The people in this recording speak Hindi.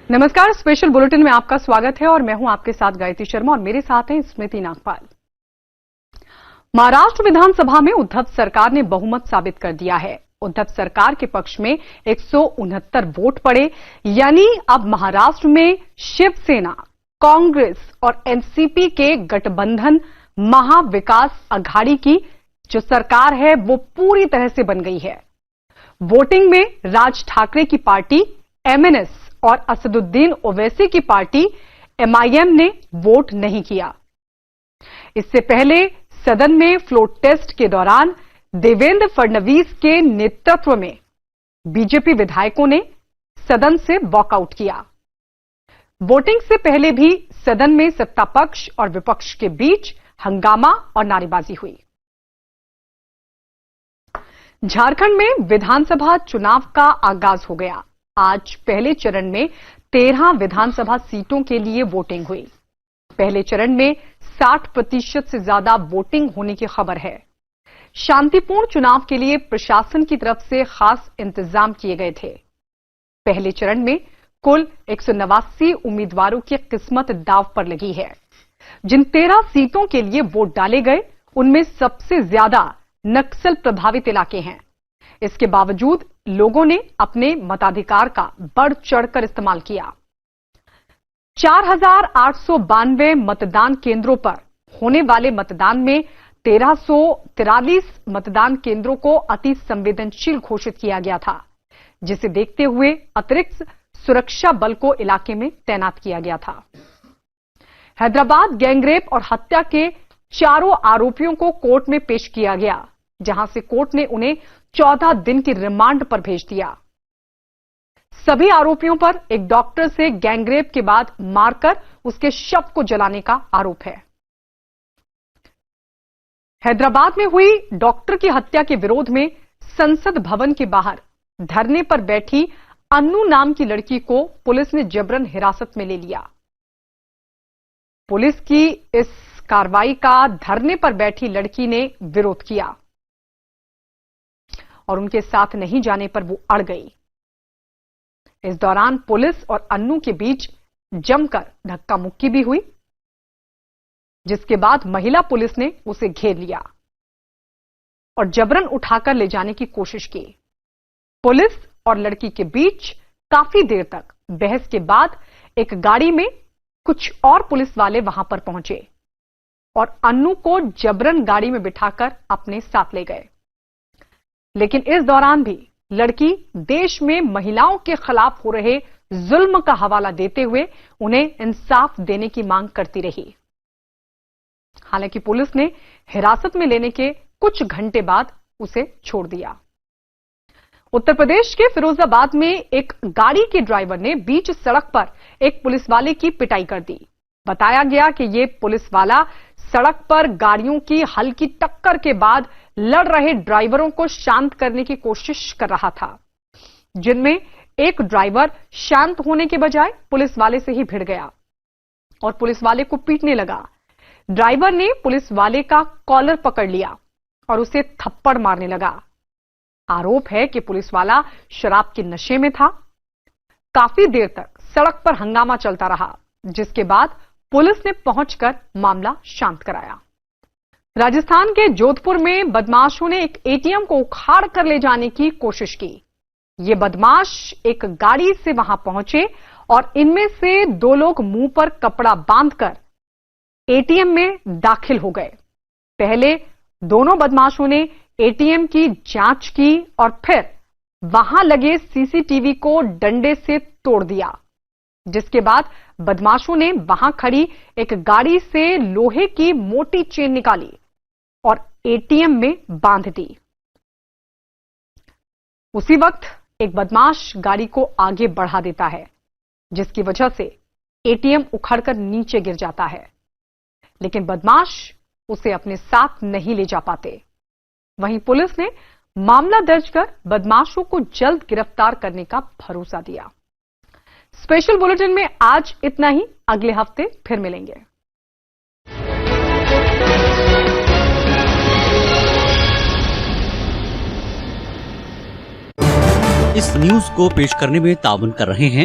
नमस्कार, स्पेशल बुलेटिन में आपका स्वागत है और मैं हूं आपके साथ गायत्री शर्मा और मेरे साथ हैं स्मृति नागपाल। महाराष्ट्र विधानसभा में उद्धव सरकार ने बहुमत साबित कर दिया है। उद्धव सरकार के पक्ष में 169 वोट पड़े, यानी अब महाराष्ट्र में शिवसेना, कांग्रेस और एनसीपी के गठबंधन महाविकास अघाड़ी की जो सरकार है वो पूरी तरह से बन गई है। वोटिंग में राज ठाकरे की पार्टी एमएनएस और असदुद्दीन ओवैसी की पार्टी एमआईएम ने वोट नहीं किया। इससे पहले सदन में फ्लोर टेस्ट के दौरान देवेंद्र फडणवीस के नेतृत्व में बीजेपी विधायकों ने सदन से वॉकआउट किया। वोटिंग से पहले भी सदन में सत्ता पक्ष और विपक्ष के बीच हंगामा और नारेबाजी हुई। झारखंड में विधानसभा चुनाव का आगाज हो गया। आज पहले चरण में 13 विधानसभा सीटों के लिए वोटिंग हुई। पहले चरण में 60% से ज्यादा वोटिंग होने की खबर है। शांतिपूर्ण चुनाव के लिए प्रशासन की तरफ से खास इंतजाम किए गए थे। पहले चरण में कुल 189 उम्मीदवारों की किस्मत दांव पर लगी है। जिन 13 सीटों के लिए वोट डाले गए उनमें सबसे ज्यादा नक्सल प्रभावित इलाके हैं। इसके बावजूद लोगों ने अपने मताधिकार का बढ़ चढ़कर इस्तेमाल किया। 4,892 मतदान केंद्रों पर होने वाले मतदान में 1343 मतदान केंद्रों को अति संवेदनशील घोषित किया गया था, जिसे देखते हुए अतिरिक्त सुरक्षा बल को इलाके में तैनात किया गया था। हैदराबाद गैंगरेप और हत्या के चारों आरोपियों को कोर्ट में पेश किया गया, जहां से कोर्ट ने उन्हें 14 दिन की रिमांड पर भेज दिया। सभी आरोपियों पर एक डॉक्टर से गैंगरेप के बाद मारकर उसके शव को जलाने का आरोप है। हैदराबाद में हुई डॉक्टर की हत्या के विरोध में संसद भवन के बाहर धरने पर बैठी अन्नू नाम की लड़की को पुलिस ने जबरन हिरासत में ले लिया। पुलिस की इस कार्रवाई का धरने पर बैठी लड़की ने विरोध किया और उनके साथ नहीं जाने पर वो अड़ गई। इस दौरान पुलिस और अन्नू के बीच जमकर धक्का मुक्की भी हुई, जिसके बाद महिला पुलिस ने उसे घेर लिया और जबरन उठाकर ले जाने की कोशिश की। पुलिस और लड़की के बीच काफी देर तक बहस के बाद एक गाड़ी में कुछ और पुलिस वाले वहां पर पहुंचे और अन्नू को जबरन गाड़ी में बिठाकर अपने साथ ले गए। लेकिन इस दौरान भी लड़की देश में महिलाओं के खिलाफ हो रहे जुल्म का हवाला देते हुए उन्हें इंसाफ देने की मांग करती रही। हालांकि पुलिस ने हिरासत में लेने के कुछ घंटे बाद उसे छोड़ दिया। उत्तर प्रदेश के फिरोजाबाद में एक गाड़ी के ड्राइवर ने बीच सड़क पर एक पुलिस वाले की पिटाई कर दी। बताया गया कि यह पुलिस वाला सड़क पर गाड़ियों की हल्की टक्कर के बाद लड़ रहे ड्राइवरों को शांत करने की कोशिश कर रहा था, जिनमें एक ड्राइवर शांत होने के बजाय पुलिस वाले से ही भिड़ गया और पुलिस वाले को पीटने लगा। ड्राइवर ने पुलिस वाले का कॉलर पकड़ लिया और उसे थप्पड़ मारने लगा। आरोप है कि पुलिस वाला शराब के नशे में था। काफी देर तक सड़क पर हंगामा चलता रहा, जिसके बाद पुलिस ने पहुंचकर मामला शांत कराया। राजस्थान के जोधपुर में बदमाशों ने एक एटीएम को उखाड़ कर ले जाने की कोशिश की। ये बदमाश एक गाड़ी से वहां पहुंचे और इनमें से 2 लोग मुंह पर कपड़ा बांधकर एटीएम में दाखिल हो गए। पहले दोनों बदमाशों ने एटीएम की जांच की और फिर वहां लगे सीसीटीवी को डंडे से तोड़ दिया, जिसके बाद बदमाशों ने वहां खड़ी एक गाड़ी से लोहे की मोटी चेन निकाली और एटीएम में बांध दी। उसी वक्त एक बदमाश गाड़ी को आगे बढ़ा देता है, जिसकी वजह से एटीएम उखड़कर नीचे गिर जाता है, लेकिन बदमाश उसे अपने साथ नहीं ले जा पाते। वहीं पुलिस ने मामला दर्ज कर बदमाशों को जल्द गिरफ्तार करने का भरोसा दिया। स्पेशल बुलेटिन में आज इतना ही। अगले हफ्ते फिर मिलेंगे। इस न्यूज को पेश करने में ताउन कर रहे हैं